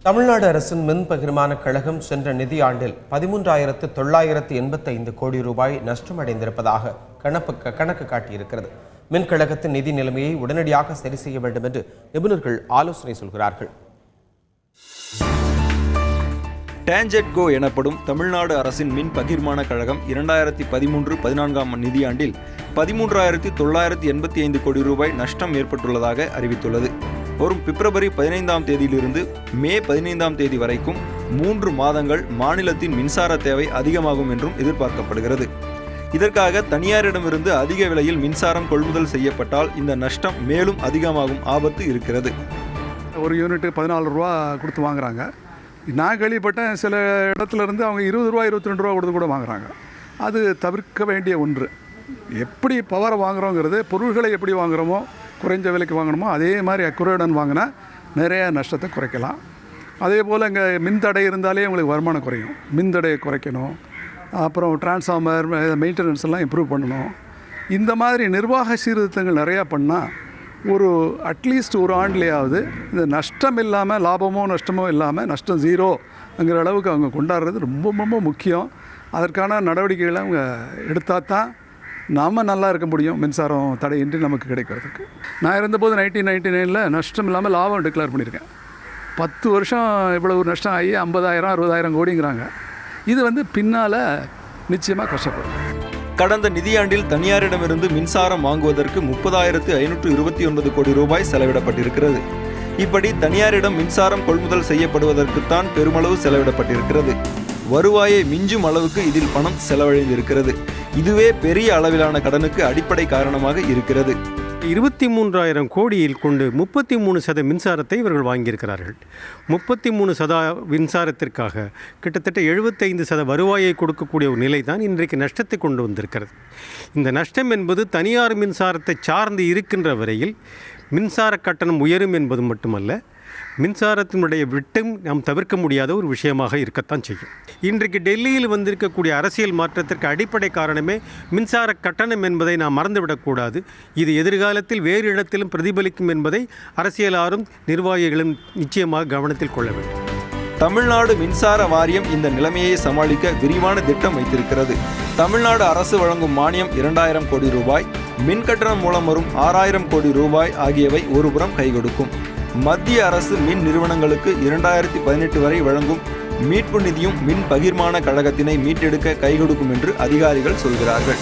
தமிழ்நாடு அரசின் மின் பகிர்மான கழகம் சென்ற நிதியாண்டில் 13,985 கோடி ரூபாய் நஷ்டமடைந்திருப்பதாக கணக்கு காட்டியிருக்கிறது. மின் கழகத்தின் நிதி நிலைமையை உடனடியாக சரி செய்ய வேண்டும் என்று நிபுணர்கள் ஆலோசனை சொல்கிறார்கள். டான்ஜெட்கோ எனப்படும் தமிழ்நாடு அரசின் மின் பகிர்மான கழகம் 2013-14 நிதியாண்டில் 13,985 கோடி ரூபாய் நஷ்டம் ஏற்பட்டுள்ளதாக அறிவித்துள்ளது. வரும் பிப்ரவரி 15ஆம் தேதியிலிருந்து மே 15ஆம் தேதி வரைக்கும் 3 மாதங்கள் மாநிலத்தின் மின்சார தேவை அதிகமாகும் என்றும் எதிர்பார்க்கப்படுகிறது. இதற்காக தனியாரிடமிருந்து அதிக விலையில் மின்சாரம் கொள்முதல் செய்யப்பட்டால் இந்த நஷ்டம் மேலும் அதிகமாகும் ஆபத்து இருக்கிறது. ஒரு யூனிட்டு 14 ரூபா கொடுத்து வாங்குறாங்க. நான் கேள்விப்பட்டேன் சில இடத்துல இருந்து அவங்க 20 ரூபா 22 ரூபா கொடுத்து கூட வாங்குறாங்க. அது தவிர்க்க வேண்டிய ஒன்று. எப்படி பவரை வாங்குகிறோங்கிறது, பொருள்களை எப்படி வாங்குகிறோமோ, குறைஞ்ச விலைக்கு வாங்கணுமோ அதே மாதிரி அக்குறையுடன் வாங்கினா நிறைய நஷ்டத்தை குறைக்கலாம். அதே போல் இங்கே மின்தடை இருந்தாலே உங்களுக்கு வருமானம் குறையும். மின்தடையை குறைக்கணும், அப்புறம் டிரான்ஸ்ஃபார்மர் மெயின்டெனன்ஸ் எல்லாம் இம்ப்ரூவ் பண்ணணும். இந்த மாதிரி நிர்வாக சீர்திருத்தங்கள் நிறையா பண்ணால் ஒரு அட்லீஸ்ட் ஒரு ஆண்டுலேயாவது இந்த நஷ்டம் இல்லாமல், லாபமோ நஷ்டமோ இல்லாமல், நஷ்டம் ஜீரோங்கிற அளவுக்கு அவங்க கொண்டாடுறது ரொம்ப ரொம்ப முக்கியம். அதற்கான நடவடிக்கைகளை அவங்க எடுத்தால் தான் நாம் நல்லா இருக்க முடியும். மின்சாரம் தடையின்றி நமக்கு கிடைக்கிறதுக்கு. நான் இருந்தபோது 1999 நஷ்டம் இல்லாமல் லாபம் டிக்ளேர் பண்ணியிருக்கேன். 10 வருஷம் இவ்வளவு நஷ்டம் ஆகி 50,000 60,000 கோடிங்கிறாங்க. இது பின்னால் நிச்சயமாக கஷ்டப்படும். கடந்த நிதியாண்டில் தனியாரிடமிருந்து மின்சாரம் வாங்குவதற்கு 30,529 கோடி ரூபாய் செலவிடப்பட்டிருக்கிறது. இப்படி தனியாரிடம் மின்சாரம் கொள்முதல் செய்யப்படுவதற்குத்தான் பெருமளவு செலவிடப்பட்டிருக்கிறது. வருவாயை மிஞ்சும் அளவுக்கு இதில் பணம் செலவழிந்திருக்கிறது. இதுவே பெரிய அளவிலான கடனுக்கு அடிப்படை காரணமாக இருக்கிறது. 23,000 கோடியில் கொண்டு 33% மின்சாரத்தை இவர்கள் வாங்கியிருக்கிறார்கள். 33% மின்சாரத்திற்காக கிட்டத்தட்ட 75% வருவாயை கொடுக்கக்கூடிய ஒரு நிலை தான் இன்றைக்கு நஷ்டத்தை கொண்டு வந்திருக்கிறது. இந்த நஷ்டம் என்பது தனியார் மின்சாரத்தை சார்ந்து இருக்கின்ற வரையில் மின்சார கட்டணம் உயரும் என்பது மட்டுமல்ல, மின்சாரத்தினுடைய விட்டும் நாம் தவிர்க்க முடியாத ஒரு விஷயமாக இருக்கத்தான் செய்யும். இன்றைக்கு டெல்லியில் வந்திருக்கக்கூடிய அரசியல் மாற்றத்திற்கு அடிப்படை காரணமே மின்சார கட்டணம் என்பதை நாம் மறந்துவிடக்கூடாது. இது எதிர்காலத்தில் வேறு இடத்திலும் பிரதிபலிக்கும் என்பதை அரசியலாரும் நிர்வாகிகளும் நிச்சயமாக கவனத்தில் கொள்ள வேண்டும். தமிழ்நாடு மின்சார வாரியம் இந்த நிலைமையை சமாளிக்க விரிவான திட்டம் வைத்திருக்கிறது. தமிழ்நாடு அரசு வழங்கும் மானியம் 2,000 கோடி ரூபாய், மின் கட்டணம் மூலம் வரும் 6,000 கோடி ரூபாய் ஆகியவை ஒருபுறம் கை கொடுக்கும். மத்திய அரசு மின் நிறுவனங்களுக்கு 2018 வரை வழங்கும் மீட்பு நிதியும் மின் பகிர்மான கழகத்தினை மீட்டெடுக்க கை கொடுக்கும் என்று அதிகாரிகள் சொல்கிறார்கள்.